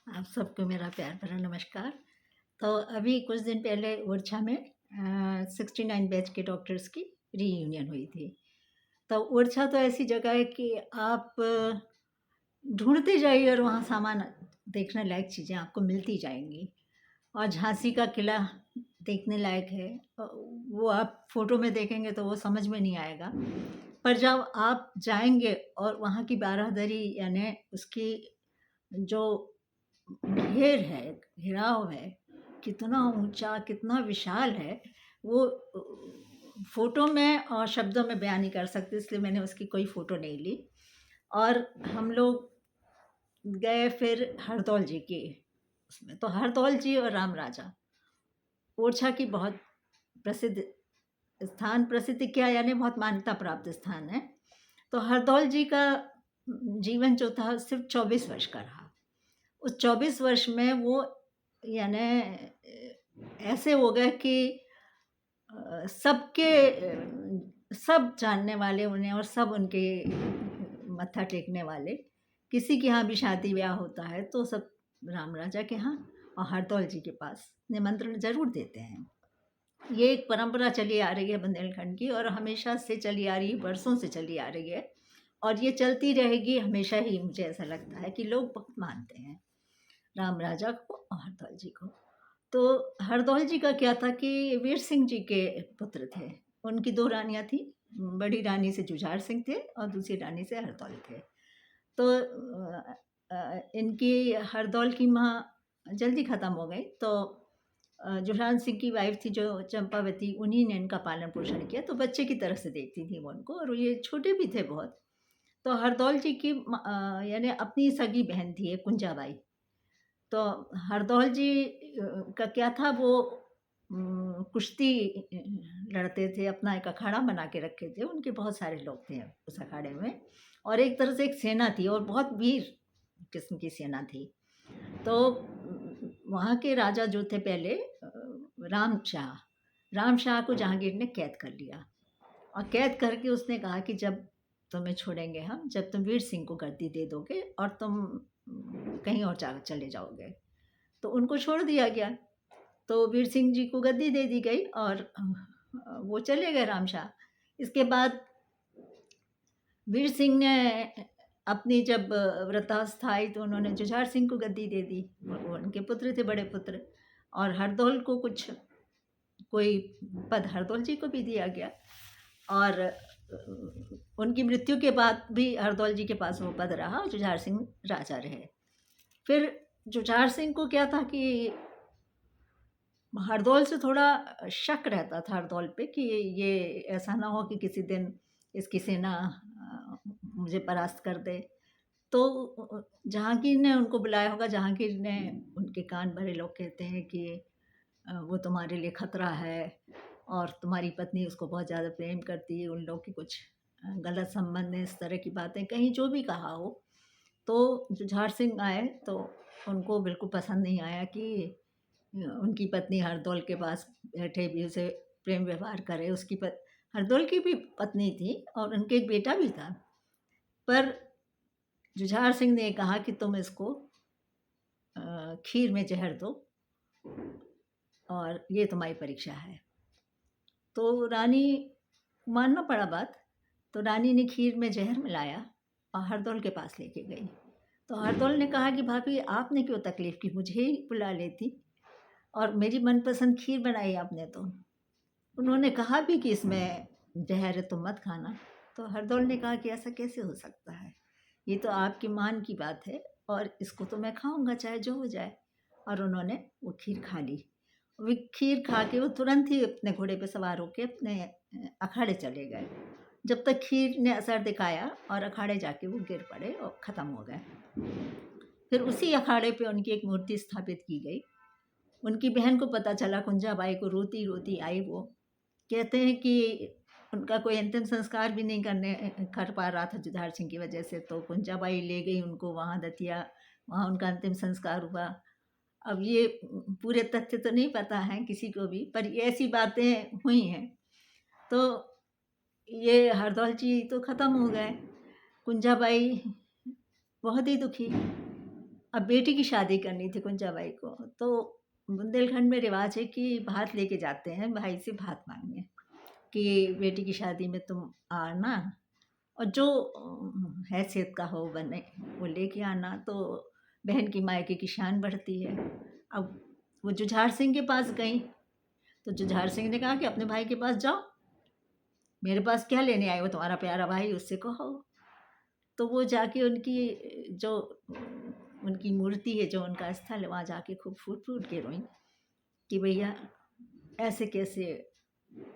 आप सबको मेरा प्यार भरा नमस्कार। तो अभी कुछ दिन पहले ओरछा में 69 बैच के डॉक्टर्स की रीयूनियन हुई थी। तो ओरछा तो ऐसी जगह है कि आप ढूँढते जाइए और वहाँ सामान देखने लायक चीज़ें आपको मिलती जाएँगी। और झांसी का किला देखने लायक है। वो आप फ़ोटो में देखेंगे तो वो समझ में नहीं आएगा। पर जब आप जाएँगे और वहाँ की बारादरी यानी उसकी जो घेर है, घेराव है, कितना ऊँचा, कितना विशाल है, वो फ़ोटो में और शब्दों में बयान नहीं कर सकते, इसलिए मैंने उसकी कोई फ़ोटो नहीं ली। और हम लोग गए फिर हरदौल जी की उसमें, तो हरदौल जी और राम राजा, ओरछा की बहुत प्रसिद्ध स्थान, प्रसिद्ध क्या यानी बहुत मान्यता प्राप्त स्थान है। तो हरदौल जी का जीवन जो था सिर्फ़ 24 वर्ष का रहा। उस 24 वर्ष में वो यानी ऐसे हो गए कि सबके सब जानने वाले उन्हें और सब उनके मत्था टेकने वाले। किसी के यहाँ भी शादी-ब्याह होता है तो सब राम राजा के यहाँ और हरदौल जी के पास निमंत्रण ज़रूर देते हैं। ये एक परंपरा चली आ रही है बुंदेलखंड की और हमेशा से चली आ रही है, बरसों से चली आ रही है और ये चलती रहेगी हमेशा ही, मुझे ऐसा लगता है कि लोग बहुत मानते हैं राम राजा को और हरदौल जी को। तो हरदौल जी का क्या था कि वीर सिंह जी के पुत्र थे। उनकी 2 रानियाँ थीं, बड़ी रानी से जुझार सिंह थे और दूसरी रानी से हरदौल थे। तो इनकी हरदौल की माँ जल्दी ख़त्म हो गई, तो जुझार सिंह की वाइफ़ थी जो चंपावती, उन्हीं ने इनका पालन-पोषण किया, तो बच्चे की तरह से देखती थी वो उनको और ये छोटे भी थे बहुत। तो हरदौल जी की यानी अपनी सगी बहन थी एक कुंजाबाई। तो हरदौल जी का क्या था, वो कुश्ती लड़ते थे, अपना एक अखाड़ा बना के रखे थे, उनके बहुत सारे लोग थे उस अखाड़े में और एक तरह से एक सेना थी और बहुत वीर किस्म की सेना थी। तो वहाँ के राजा जो थे पहले राम शाह को जहांगीर ने कैद कर लिया और कैद करके उसने कहा कि जब तुम्हें छोड़ेंगे हम, जब तुम वीर सिंह को गद्दी दे दोगे और तुम कहीं और जा चले जाओगे। तो उनको छोड़ दिया गया। तो वीर सिंह जी को गद्दी दे दी गई और वो चले गए राम शाह। इसके बाद वीर सिंह ने अपनी जब वृद्धावस्था आई तो उन्होंने जुझार सिंह को गद्दी दे दी। वो उनके पुत्र थे, बड़े पुत्र, और हरदौल को कुछ कोई पद हरदौल जी को भी दिया गया और उनकी मृत्यु के बाद भी हरदौल जी के पास वो पद रहा और जुझार सिंह राजा रहे। फिर जुझार सिंह को क्या था कि हरदौल से थोड़ा शक रहता था हरदौल पे कि ये ऐसा ना हो कि किसी दिन इसकी सेना मुझे परास्त कर दे। तो जहांगीर ने उनको बुलाया होगा, जहांगीर ने उनके कान भरे, लोग कहते हैं कि वो तुम्हारे लिए खतरा है और तुम्हारी पत्नी उसको बहुत ज़्यादा प्रेम करती है, उन लोग की कुछ गलत संबंध है, इस तरह की बातें कहीं जो भी कहा हो। तो जुझार सिंह आए तो उनको बिल्कुल पसंद नहीं आया कि उनकी पत्नी हरदौल के पास बैठे भी उसे प्रेम व्यवहार करे। उसकी हरदौल की भी पत्नी थी और उनके एक बेटा भी था, पर जुझार सिंह ने कहा कि तुम इसको खीर में ज़हर दो और ये तुम्हारी परीक्षा है। तो रानी मानना पड़ा बात, तो रानी ने खीर में ज़हर मिलाया और हरदौल के पास लेके गई। तो हरदौल ने कहा कि भाभी आपने क्यों तकलीफ़ की, मुझे ही बुला लेती और मेरी मनपसंद खीर बनाई आपने तो। उन्होंने कहा भी कि इसमें ज़हर है, तुम मत खाना। तो हरदौल ने कहा कि ऐसा कैसे हो सकता है, ये तो आपकी मान की बात है और इसको तो मैं खाऊँगा चाहे जो हो जाए। और उन्होंने वो खीर खा ली। वो खीर खा के वो तुरंत ही अपने घोड़े पे सवार होके अपने अखाड़े चले गए। जब तक खीर ने असर दिखाया और अखाड़े जाके वो गिर पड़े और ख़त्म हो गए। फिर उसी अखाड़े पे उनकी एक मूर्ति स्थापित की गई। उनकी बहन को पता चला, कुंजाबाई को, रोती-रोती आई वो। कहते हैं कि उनका कोई अंतिम संस्कार भी नहीं कर पा रहा था जुझार सिंह की वजह से, तो कुंजाबाई ले गई उनको वहाँ दतिया, वहाँ उनका अंतिम संस्कार हुआ। अब ये पूरे तथ्य तो नहीं पता हैं किसी को भी, पर ये ऐसी बातें हुई हैं। तो ये हरदौल जी तो ख़त्म हो गए। कुंजाबाई बहुत ही दुखी। अब बेटी की शादी करनी थी कुंजाबाई को, तो बुंदेलखंड में रिवाज है कि भात लेके जाते हैं भाई से भात मांगने कि बेटी की शादी में तुम आना और जो हैसियत का हो बने वो लेके आना, तो बहन की मायके की शान बढ़ती है। अब वो जुझार सिंह के पास गई, तो जुझार सिंह ने कहा कि अपने भाई के पास जाओ, मेरे पास क्या लेने आए हो, तुम्हारा प्यारा भाई, उससे कहो। तो वो जाके उनकी मूर्ति है, जो उनका स्थल है, वहाँ जाके खूब फूट फूट के रोई कि भैया ऐसे कैसे,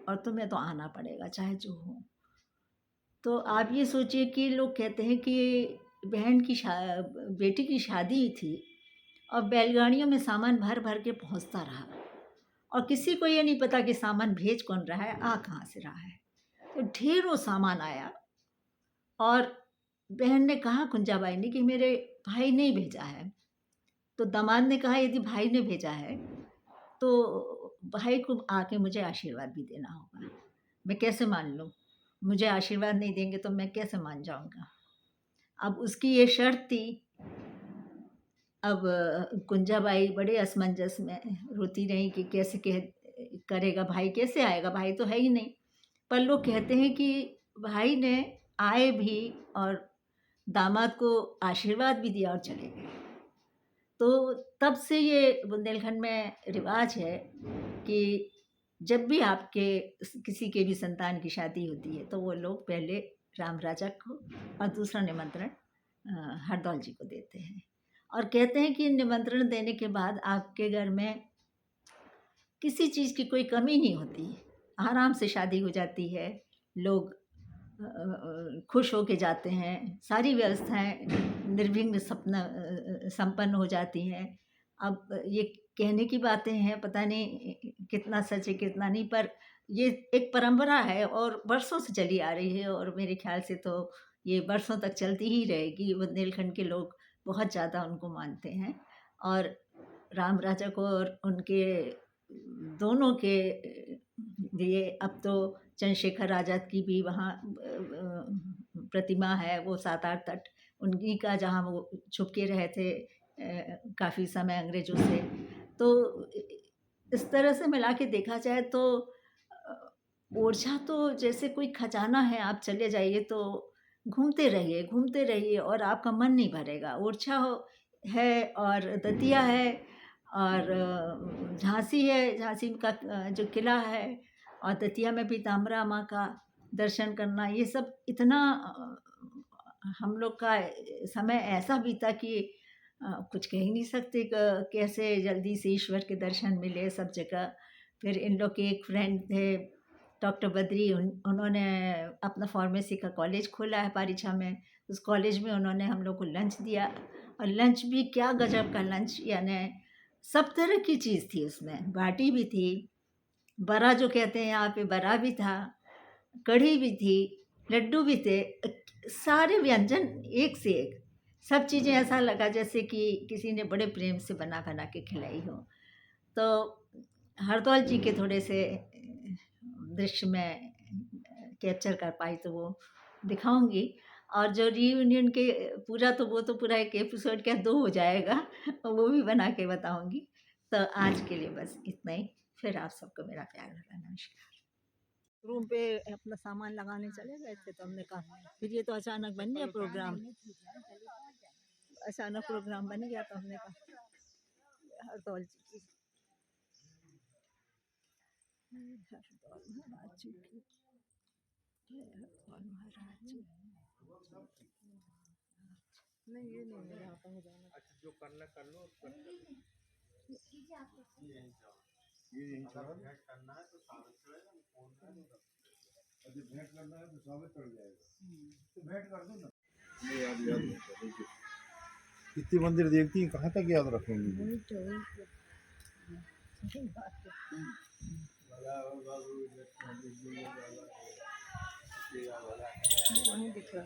और तुम्हें तो आना पड़ेगा चाहे जो हो। तो आप ये सोचिए कि लोग कहते हैं कि बेटी की शादी थी और बैलगाड़ियों में सामान भर भर के पहुंचता रहा और किसी को ये नहीं पता कि सामान भेज कौन रहा है, आ कहाँ से रहा है। तो ढेरों सामान आया और बहन ने कहा कुंजाबाई ने कि मेरे भाई ने भेजा है। तो दामाद ने कहा यदि भाई ने भेजा है तो भाई को आके मुझे आशीर्वाद भी देना होगा, मैं कैसे मान लूँ, मुझे आशीर्वाद नहीं देंगे तो मैं कैसे मान जाऊँगा। अब उसकी ये शर्त थी। अब कुंजाबाई बड़े असमंजस में रोती रही कि कैसे करेगा, भाई कैसे आएगा, भाई तो है ही नहीं। पर लोग कहते हैं कि भाई ने आए भी और दामाद को आशीर्वाद भी दिया और चले गए। तो तब से ये बुंदेलखंड में रिवाज है कि जब भी आपके किसी के भी संतान की शादी होती है तो वो लोग पहले राम राजा को और दूसरा निमंत्रण हरदौल जी को देते हैं और कहते हैं कि निमंत्रण देने के बाद आपके घर में किसी चीज़ की कोई कमी नहीं होती, आराम से शादी हो जाती है, लोग खुश होके जाते हैं, सारी व्यवस्थाएं निर्विघ्न संपन्न हो जाती हैं। अब ये कहने की बातें हैं, पता नहीं कितना सच है कितना नहीं, पर ये एक परंपरा है और बरसों से चली आ रही है और मेरे ख्याल से तो ये बरसों तक चलती ही रहेगी। बुंदेलखंड के लोग बहुत ज़्यादा उनको मानते हैं और राम राजा को और उनके दोनों के लिए अब तो चंद्रशेखर आज़ाद की भी वहाँ प्रतिमा है, वो 7-8 तट उन्हीं का, जहाँ वो छुप के रहे थे काफ़ी समय अंग्रेज़ों से। तो इस तरह से मिला के देखा जाए तो ओरछा तो जैसे कोई खजाना है, आप चले जाइए तो घूमते रहिए और आपका मन नहीं भरेगा। ओरछा है और दतिया है और झांसी है, झांसी का जो किला है, और दतिया में भी ताम्रा माँ का दर्शन करना, ये सब इतना हम लोग का समय ऐसा बीता कि कुछ कह ही नहीं सकते कैसे जल्दी से ईश्वर के दर्शन मिले सब जगह। फिर इन लोग के एक फ्रेंड थे डॉक्टर बद्री, उन्होंने अपना फार्मेसी का कॉलेज खोला है पारीछा में। उस कॉलेज में उन्होंने हम लोग को लंच दिया और लंच भी क्या गजब का लंच, यानी सब तरह की चीज़ थी उसमें, बाटी भी थी, बड़ा जो कहते हैं यहाँ पे बड़ा भी था, कढ़ी भी थी, लड्डू भी थे, सारे व्यंजन एक से एक, सब चीज़ें ऐसा लगा जैसे कि किसी ने बड़े प्रेम से बना बना के खिलाई हो। तो हरदौल जी के थोड़े से दृश्य में कैप्चर कर पाई तो वो दिखाऊंगी, और जो रीयूनियन के पूरा तो वो तो पूरा एक एपिसोड क्या 2 हो जाएगा, वो भी बना के बताऊंगी। तो आज के लिए बस इतना ही, फिर आप सबको मेरा प्यार भरा नमस्कार। रूम पे अपना सामान लगाने चले गए थे तो हमने कहा फिर ये तो अचानक बन गया प्रोग्राम, अचानक प्रोग्राम बन गया तो हमने कहा हरदौल जी की, हरदौल महाराज जी की, हरदौल महाराज जी। नहीं ये नहीं है, यहाँ कहीं जाना। अच्छा जो करना कर लो, ये यही करना है तो साबित करेगा, फोन करेगा, यदि भेंट करना है तो साबित कर जाएगा, तो भेंट कर दो ना। याद कितनी मंदिर देखती हैं, कहाँ तक याद रखेंगे। नहीं दिख रहा।